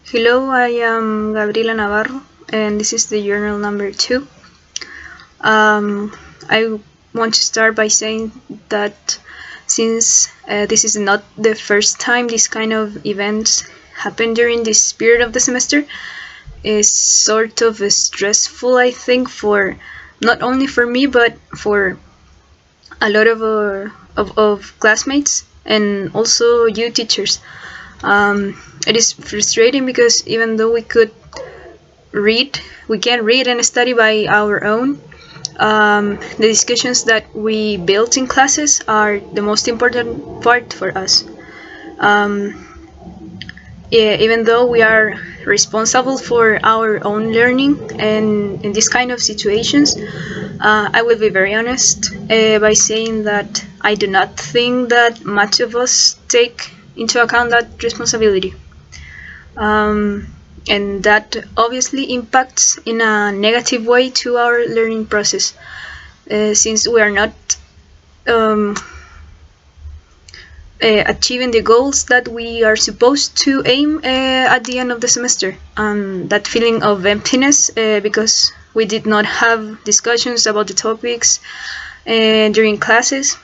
Hello, I am Gabriela Navarro, and this is the journal number 2. I want to start by saying that since this is not the first time this kind of events happen during this period of the semester, is sort of stressful, I think, for not only for me but for a lot of classmates and also you teachers. It is frustrating because even though we can read and study by our own. The discussions that we built in classes are the most important part for us. Um, Even though we are responsible for our own learning, and in this kind of situations, I will be very honest by saying that I do not think that much of us take into account that responsibility. And that obviously impacts in a negative way to our learning process, since we are not um, achieving the goals that we are supposed to aim at the end of the semester. That feeling of emptiness because we did not have discussions about the topics during classes,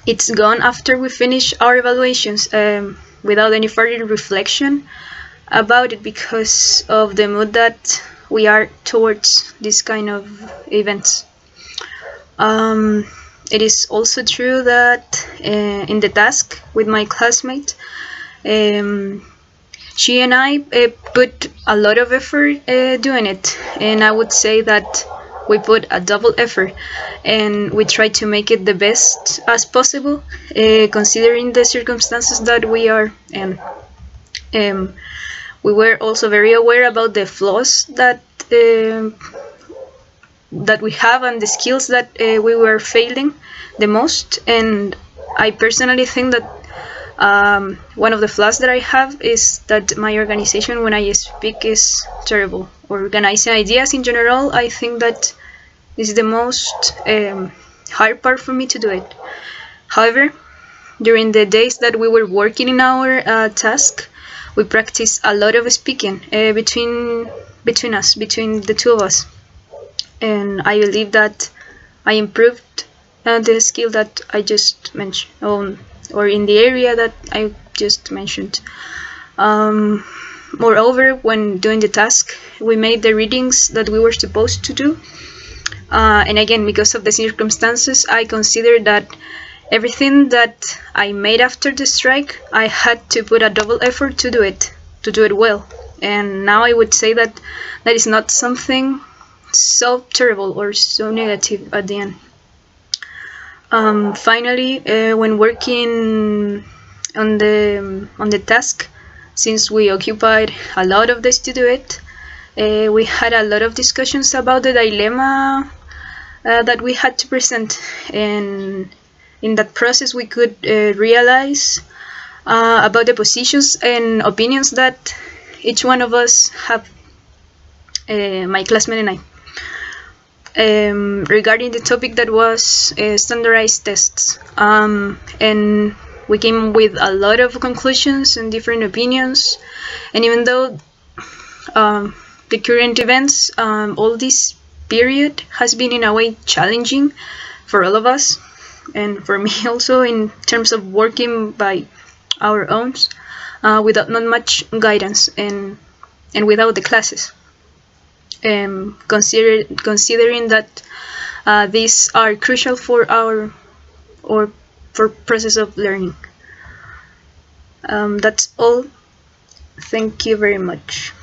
it's gone after we finish our evaluations without any further reflection about it because of the mood that we are towards this kind of events. It is also true that in the task with my classmate, she and I put a lot of effort doing it, and I would say that we put a double effort, and we try to make it the best as possible, considering the circumstances that we are in. We were also very aware about the flaws that we have and the skills that we were failing the most. And I personally think that one of the flaws that I have is that my organization when I speak is terrible. Organizing ideas in general, I think that this is the most hard part for me to do it. However, during the days that we were working in our task, we practiced a lot of speaking between the two of us, and I believe that I improved the skill that I just mentioned, or in the area that I just mentioned. Moreover, when doing the task, we made the readings that we were supposed to do. And again, because of the circumstances, I consider that everything that I made after the strike, I had to put a double effort to do it well. And now I would say that that is not something so terrible or so negative at the end. Finally, when working on the task, since we occupied a lot of days to do it, we had a lot of discussions about the dilemma that we had to present, and in that process we could realize about the positions and opinions that each one of us have, my classmate and I. Regarding the topic that was standardized tests, and we came with a lot of conclusions and different opinions. And even though the current events, all this period has been in a way challenging for all of us, and for me also in terms of working by our own, without not much guidance and without the classes. Considering that these are crucial for our for process of learning. That's all. Thank you very much.